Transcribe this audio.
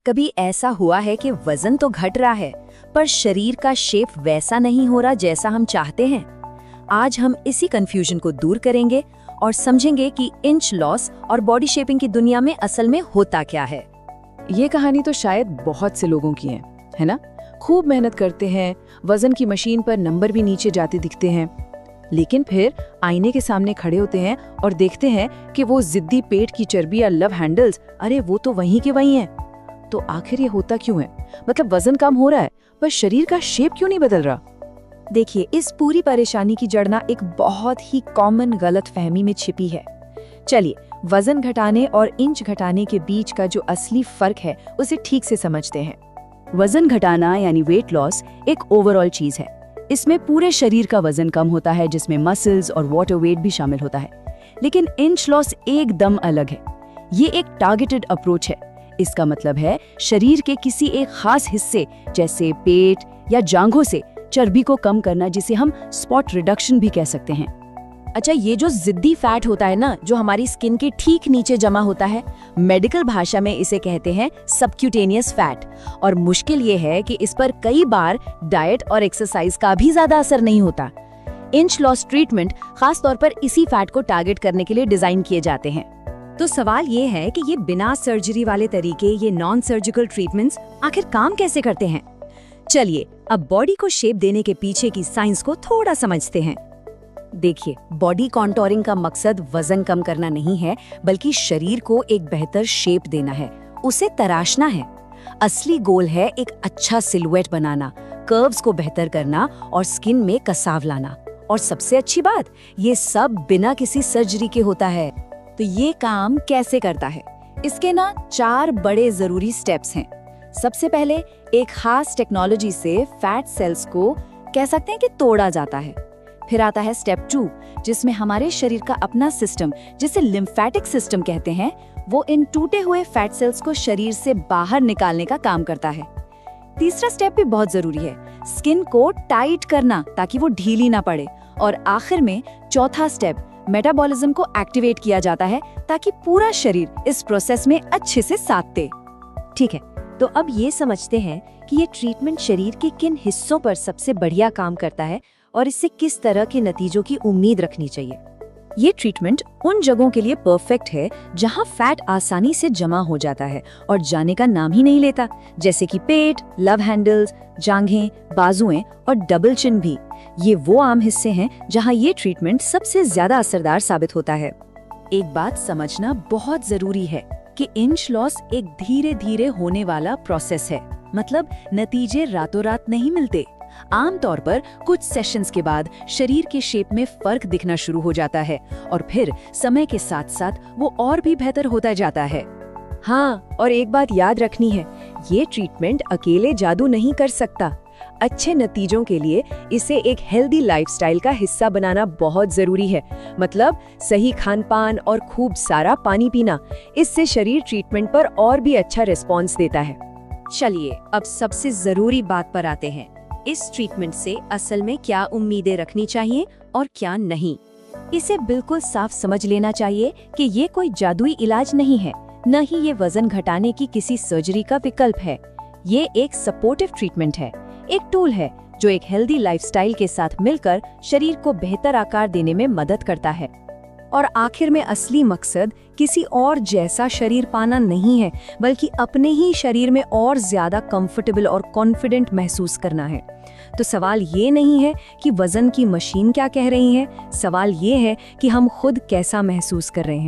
कभी ऐसा हुआ है कि वजन तो घट रहा है पर शरीर का शेप वैसा नहीं हो रहा जैसा हम चाहते हैं? आज हम इसी कंफ्यूजन को दूर करेंगे और समझेंगे कि इंच लॉस और बॉडी शेपिंग की दुनिया में असल में होता क्या है। ये कहानी तो शायद बहुत से लोगों की है ना? खूब मेहनत करते हैं, वजन की मशीन पर नंबर भी नीचे जाते दिखते हैं, लेकिन फिर आईने के सामने खड़े होते हैं और देखते हैं कि वो जिद्दी पेट की चर्बी या लव हैंडल्स, अरे वो तो वहीं के वहीं हैं। तो आखिर ये होता क्यों है? मतलब वजन कम हो रहा है पर शरीर का शेप क्यों नहीं बदल रहा? देखिए, इस पूरी परेशानी की जड़ ना एक बहुत ही कॉमन गलतफहमी में छिपी है। चलिए वजन घटाने और इंच घटाने के बीच का जो असली फर्क है उसे ठीक से समझते हैं। वजन घटाना यानी वेट लॉस एक ओवरऑल चीज है। इसमें पूरे शरीर का वजन कम होता है, जिसमें मसल्स और वाटर वेट भी शामिल होता है। लेकिन इंच लॉस एकदम अलग है। ये एक टारगेटेड अप्रोच है। इसका मतलब है शरीर के किसी एक खास हिस्से जैसे पेट या जांघों से चर्बी को कम करना, जिसे हम स्पॉट रिडक्शन भी कह सकते हैं। अच्छा, ये जो जिद्दी फैट होता है ना, जो हमारी स्किन के ठीक नीचे जमा होता है, मेडिकल भाषा में इसे कहते हैं सबक्यूटेनियस फैट। और मुश्किल ये है कि इस पर कई बार डाइट और एक्सरसाइज का भी ज्यादा असर नहीं होता। इंच लॉस ट्रीटमेंट खास तौर पर इसी फैट को टारगेट करने के लिए डिजाइन किए जाते हैं। तो सवाल ये है कि ये बिना सर्जरी वाले तरीके, ये नॉन सर्जिकल ट्रीटमेंट्स आखिर काम कैसे करते हैं? चलिए अब बॉडी को शेप देने के पीछे की साइंस को थोड़ा समझते हैं। देखिए, बॉडी कॉन्टोरिंग का मकसद वजन कम करना नहीं है, बल्कि शरीर को एक बेहतर शेप देना है, उसे तराशना है। असली गोल है एक अच्छा सिलुएट बनाना, कर्व्स को बेहतर करना और स्किन में कसाव लाना। और सबसे अच्छी बात, ये सब बिना किसी सर्जरी के होता है। तो ये काम कैसे करता है? इसके ना 4 बड़े जरूरी स्टेप्स हैं। सबसे पहले एक खास टेक्नोलॉजी से फैट सेल्स को कह सकते हैं कि तोड़ा जाता है। फिर आता है स्टेप 2, जिसमें हमारे शरीर का अपना सिस्टम, जिसे लिम्फेटिक सिस्टम कहते हैं, वो इन टूटे हुए फैट सेल्स को शरीर से बाहर निकालने का काम करता है। तीसरा स्टेप भी बहुत जरूरी है, स्किन को टाइट करना ताकि वो ढीली ना पड़े। और आखिर में चौथा स्टेप, मेटाबॉलिज्म को एक्टिवेट किया जाता है ताकि पूरा शरीर इस प्रोसेस में अच्छे से साथ दे। ठीक है, तो अब ये समझते हैं कि ये ट्रीटमेंट शरीर के किन हिस्सों पर सबसे बढ़िया काम करता है और इससे किस तरह के नतीजों की उम्मीद रखनी चाहिए। ये ट्रीटमेंट उन जगहों के लिए परफेक्ट है जहां फैट आसानी से जमा हो जाता है और जाने का नाम ही नहीं लेता, जैसे कि पेट, लव हैंडल्स, जांघें, बाजुएं और डबल चिन भी। ये वो आम हिस्से हैं जहां ये ट्रीटमेंट सबसे ज्यादा असरदार साबित होता है। एक बात समझना बहुत जरूरी है कि इंच लॉस एक धीरे धीरे होने वाला प्रोसेस है। मतलब नतीजे रातों रात नहीं मिलते। आमतौर पर कुछ सेशंस के बाद शरीर के शेप में फर्क दिखना शुरू हो जाता है और फिर समय के साथ साथ वो और भी बेहतर होता जाता है। हाँ, और एक बात याद रखनी है, ये ट्रीटमेंट अकेले जादू नहीं कर सकता। अच्छे नतीजों के लिए इसे एक हेल्दी लाइफस्टाइल का हिस्सा बनाना बहुत जरूरी है। मतलब सही खान-पान और खूब सारा पानी पीना। इससे शरीर ट्रीटमेंट पर और भी अच्छा रिस्पॉन्स देता है। चलिए अब सबसे जरूरी बात पर आते हैं। इस ट्रीटमेंट से असल में क्या उम्मीदें रखनी चाहिए और क्या नहीं। इसे बिल्कुल साफ समझ लेना चाहिए कि ये कोई जादुई इलाज नहीं है, न ही ये वजन घटाने की किसी सर्जरी का विकल्प है। ये एक सपोर्टिव ट्रीटमेंट है, एक टूल है जो एक हेल्दी लाइफस्टाइल के साथ मिलकर शरीर को बेहतर आकार देने में मदद करता है। और आखिर में असली मकसद किसी और जैसा शरीर पाना नहीं है, बल्कि अपने ही शरीर में और ज्यादा कंफर्टेबल और कॉन्फिडेंट महसूस करना है। तो सवाल ये नहीं है कि वजन की मशीन क्या कह रही है, सवाल ये है कि हम खुद कैसा महसूस कर रहे हैं।